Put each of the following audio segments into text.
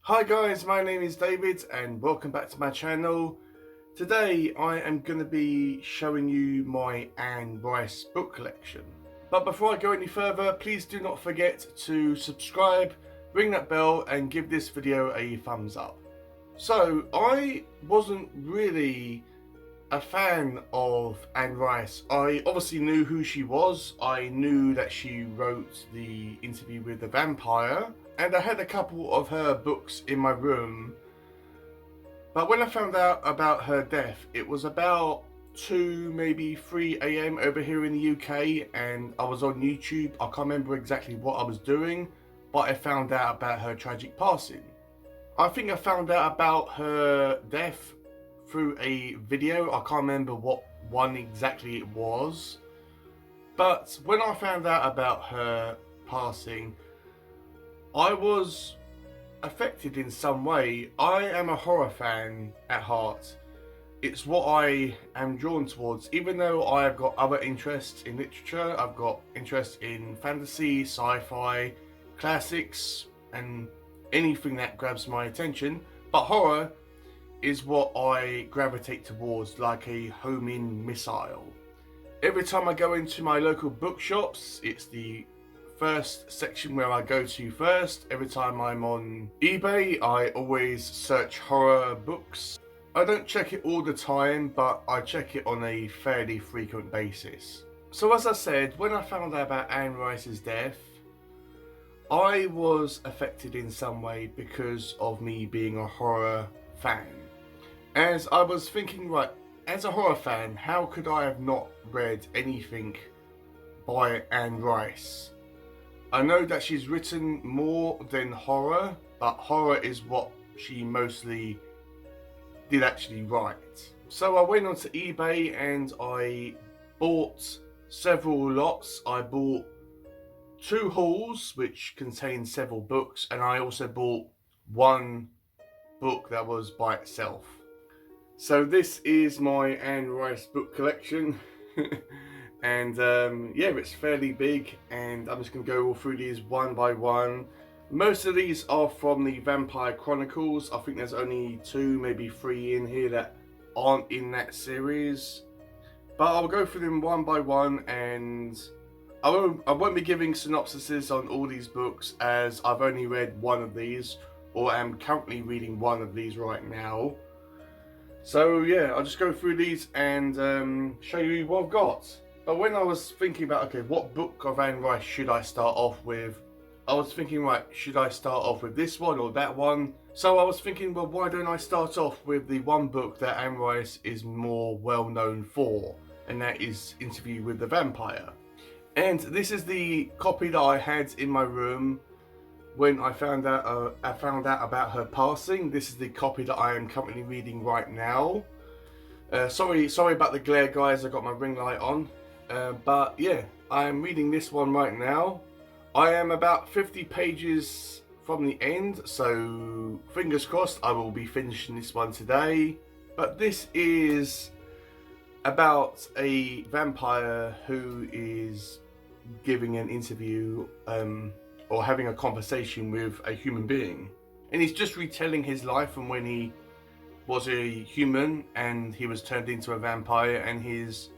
Hi guys, my name is David and welcome back to my channel. Today I am going to be showing you my Anne Rice book collection. But before I go any further, please do not forget to subscribe, ring that bell and give this video a thumbs up. So I wasn't really a fan of Anne Rice. I obviously knew who she was. I knew that she wrote the Interview with the Vampire, and I had a couple of her books in my room. But when I found out about her death, it was about 2, maybe 3 AM over here in the UK, and I was on YouTube. I can't remember exactly what I was doing, but I found out about her tragic passing. I think I found out about her death through a video. I can't remember what one exactly it was, but when I found out about her passing, I was affected in some way. I am a horror fan at heart. It's what I am drawn towards. Even though I've got other interests in literature, I've got interests in fantasy, sci-fi, classics, and anything that grabs my attention, but horror is what I gravitate towards like a homing missile. Every time I go into my local bookshops, it's the first section where I go to first. Every time I'm on eBay, I always search horror books. I don't check it all the time, but I check it on a fairly frequent basis. So as I said, when I found out about Anne Rice's death, I was affected in some way because of me being a horror fan. As I was thinking, right, as a horror fan, how could I have not read anything by Anne Rice? I know that she's written more than horror, but horror is what she mostly did actually write. So I went onto eBay and I bought several lots. I bought 2 hauls which contained several books, and I also bought 1 book that was by itself. So this is my Anne Rice book collection. And yeah, it's fairly big, and I'm just going to go all through these one by one. Most of these are from the Vampire Chronicles. I think there's only 2, maybe 3 in here that aren't in that series. But I'll go through them one by one, and I won't be giving synopsises on all these books, as I've only read 1 of these, or am currently reading 1 of these right now. So yeah, I'll just go through these and show you what I've got. But when I was thinking about, okay, what book of Anne Rice should I start off with? I was thinking, right, should I start off with this one or that one? So I was thinking, well, why don't I start off with the one book that Anne Rice is more well known for, and that is Interview with the Vampire. And this is the copy that I had in my room when I found out about her passing. This is the copy that I am currently reading right now. Sorry about the glare, guys. I got my ring light on. But yeah, I am reading this one right now. I am about 50 pages from the end, so fingers crossed I will be finishing this one today. But this is about a vampire who is giving an interview or having a conversation with a human being, and he's just retelling his life from when he was a human and he was turned into a vampire, and his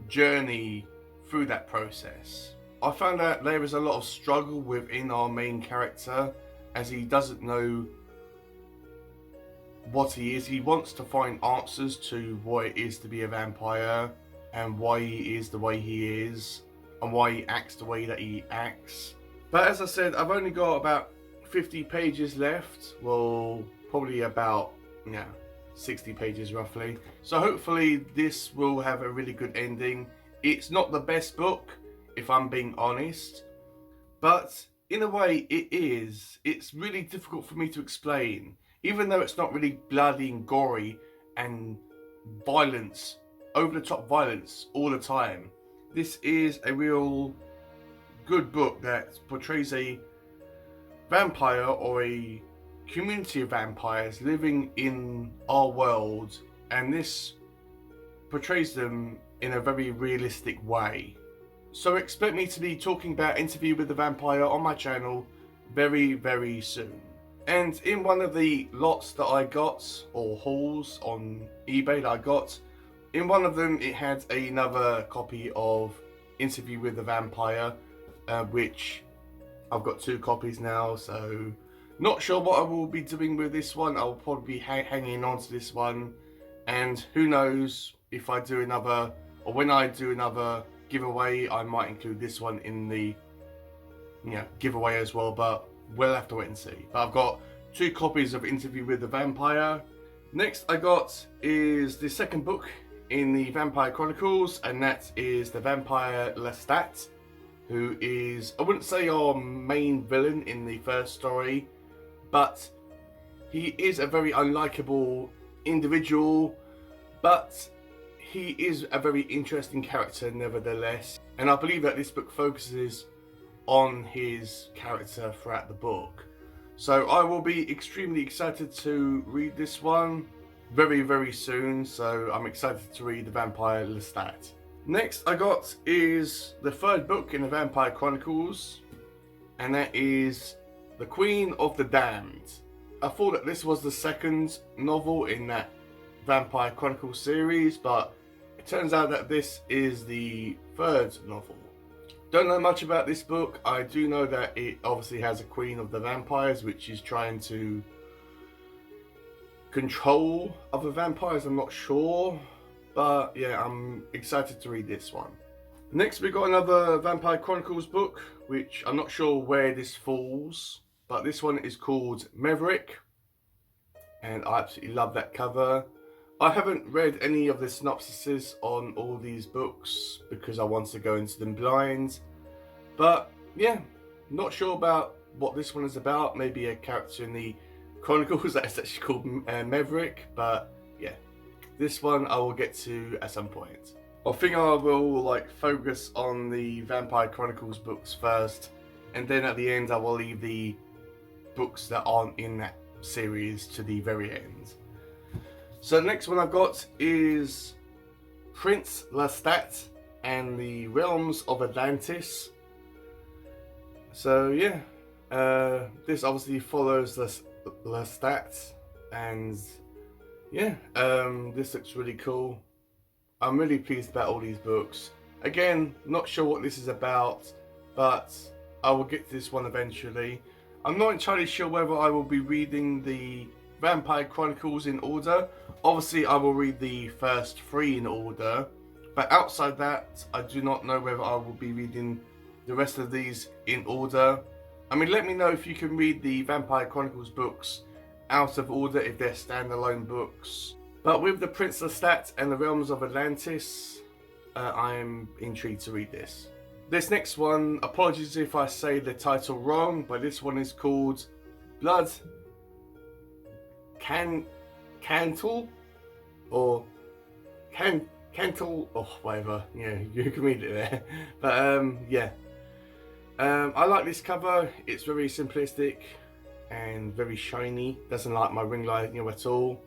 journey through that process. I found out there is a lot of struggle within our main character, as he doesn't know what he is. He wants to find answers to what it is to be a vampire, and why he is the way he is, and why he acts the way that he acts. But as I said, I've only got about 50 pages left. Well, probably about 60 pages roughly. So hopefully this will have a really good ending. It's not the best book, if I'm being honest, but in a way it is. It's really difficult for me to explain, even though it's not really bloody and gory and violence, over the top violence all the time. This is a real good book that portrays a vampire, or a community of vampires living in our world, and this portrays them in a very realistic way. So expect me to be talking about Interview with the Vampire on my channel very, very soon. And in one of the lots that I got, or hauls on eBay that I got, in one of them it had another copy of Interview with the Vampire, which I've got 2 copies now, so not sure what I will be doing with this one. I'll probably be hanging on to this one, and who knows if I do another, or when I do another giveaway, I might include this one in the giveaway as well, but we'll have to wait and see. But I've got 2 copies of Interview with the Vampire. Next I got is the second book in the Vampire Chronicles, and that is the Vampire Lestat, who is, I wouldn't say our main villain in the first story, but he is a very unlikable individual, but he is a very interesting character nevertheless. And I believe that this book focuses on his character throughout the book. So I will be extremely excited to read this one very, very soon. So I'm excited to read the Vampire Lestat. Next I got is the third book in the Vampire Chronicles, and that is The Queen of the Damned. I thought that this was the second novel in that Vampire Chronicles series, but it turns out that this is the third novel. Don't know much about this book. I do know that it obviously has a Queen of the Vampires, which is trying to control other vampires. I'm not sure, but yeah, I'm excited to read this one. Next we got another Vampire Chronicles book, which I'm not sure where this falls, but this one is called Maverick, and I absolutely love that cover. I haven't read any of the synopsises on all these books because I want to go into them blind. But yeah, not sure about what this one is about. Maybe a character in the Chronicles that's actually called Maverick. But yeah, this one I will get to at some point. I think I will focus on the Vampire Chronicles books first, and then at the end I will leave the books that aren't in that series to the very end. So the next one I've got is Prince Lestat and the Realms of Atlantis. So yeah, this obviously follows Lestat, and yeah, this looks really cool. I'm really pleased about all these books. Again, not sure what this is about, but I will get to this one eventually. I'm not entirely sure whether I will be reading the Vampire Chronicles in order. Obviously I will read the first 3 in order, but outside that I do not know whether I will be reading the rest of these in order. I mean, let me know if you can read the Vampire Chronicles books out of order if they're standalone books. But with the Prince Lestat and the Realms of Atlantis, I am intrigued to read this. This next one, apologies if I say the title wrong, but this one is called Blood Cantle, or Cantle, or whatever. Yeah, you can read it there. But yeah, I like this cover. It's very simplistic and very shiny. Doesn't like my ring light at all.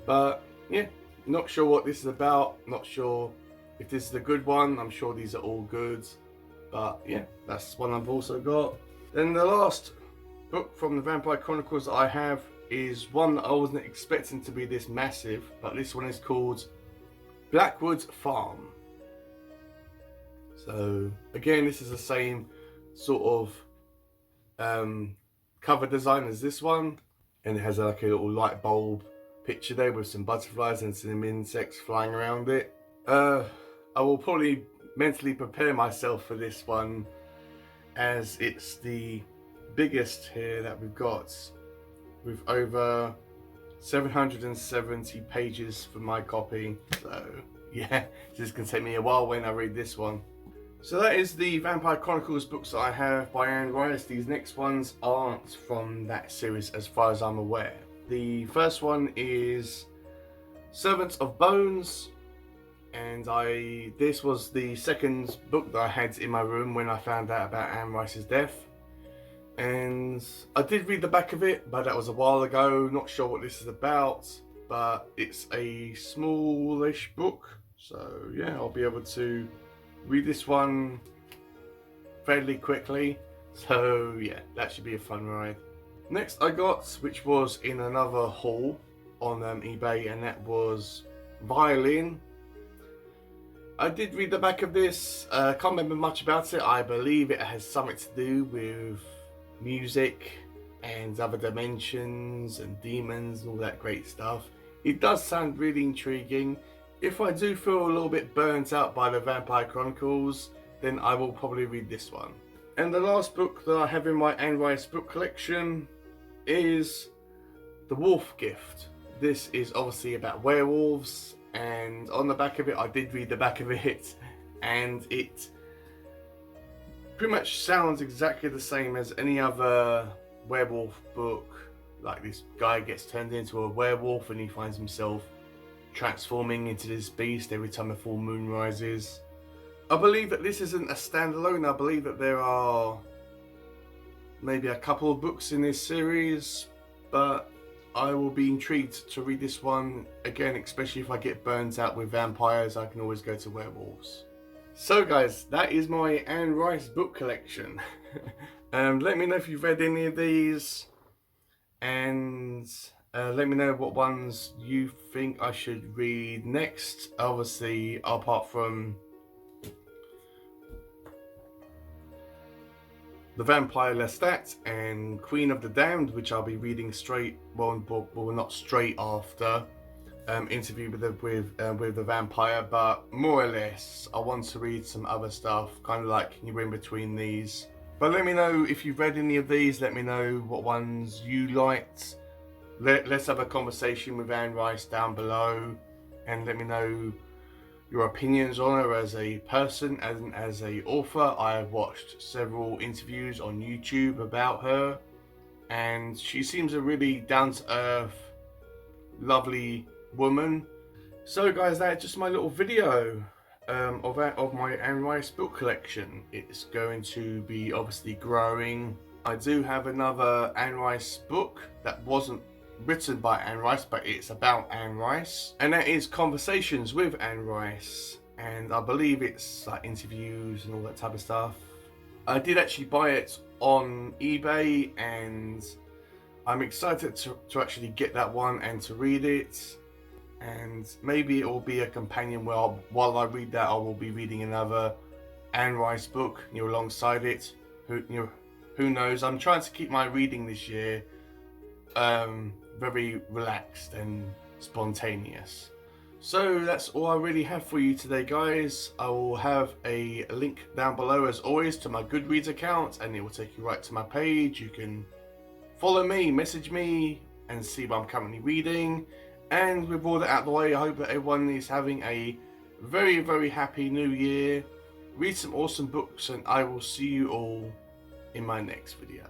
But yeah, not sure what this is about. Not sure if this is a good one. I'm sure these are all good. But yeah, that's one I've also got. Then the last book from the Vampire Chronicles that I have is one that I wasn't expecting to be this massive, but this one is called Blackwood Farm. So again, this is the same sort of cover design as this one, and it has like a little light bulb picture there with some butterflies and some insects flying around it. I will probably mentally prepare myself for this one, as it's the biggest here that we've got, with over 770 pages for my copy. So yeah, it's just gonna take me a while when I read this one. So that is the Vampire Chronicles books that I have by Anne Rice. These next ones aren't from that series as far as I'm aware. The first one is Servants of Bones, and this was the second book that I had in my room when I found out about Anne Rice's death. And I did read the back of it, but that was a while ago. Not sure what this is about, but it's a smallish book. So yeah, I'll be able to read this one fairly quickly. So yeah, that should be a fun ride. Next I got, which was in another haul on eBay, and that was Violin. I did read the back of this. Can't remember much about it. I believe it has something to do with music and other dimensions and demons and all that great stuff. It does sound really intriguing. If I do feel a little bit burnt out by the Vampire Chronicles, then I will probably read this one. And the last book that I have in my Anne Rice book collection is The Wolf Gift. This is obviously about werewolves, and on the back of it, I did read the back of it, and it pretty much sounds exactly the same as any other werewolf book. Like, this guy gets turned into a werewolf and he finds himself transforming into this beast every time a full moon rises. I believe that this isn't a standalone. I believe that there are maybe a couple of books in this series, but I will be intrigued to read this one again, especially if I get burnt out with vampires. I can always go to werewolves. So guys, that is my Anne Rice book collection. Let me know if you've read any of these, and let me know what ones you think I should read next. Obviously, apart from The Vampire Lestat and Queen of the Damned, which I'll be reading straight, well not straight after interview with the vampire, but more or less I want to read some other stuff, kind of like you're in between these. But let me know if you've read any of these. Let me know what ones you liked. Let's have a conversation with Anne Rice down below, and let me know your opinions on her as a person and as a author. I have watched several interviews on YouTube about her, and she seems a really down-to-earth, lovely woman. So guys, that's just my little video of my Anne Rice book collection. It's going to be obviously growing. I do have another Anne Rice book that wasn't written by Anne Rice, but it's about Anne Rice, and that is Conversations with Anne Rice, and I believe it's like interviews and all that type of stuff. I did actually buy it on eBay, and I'm excited to actually get that one and to read it, and maybe it will be a companion where while I read that I will be reading another Anne Rice book alongside it. Who knows? I'm trying to keep my reading this year very relaxed and spontaneous. So that's all I really have for you today, guys. I will have a link down below as always to my Goodreads account, and it will take you right to my page. You can follow me, message me, and see what I'm currently reading. And with all that out of the way, I hope that everyone is having a very, very happy new year. Read some awesome books, and I will see you all in my next video.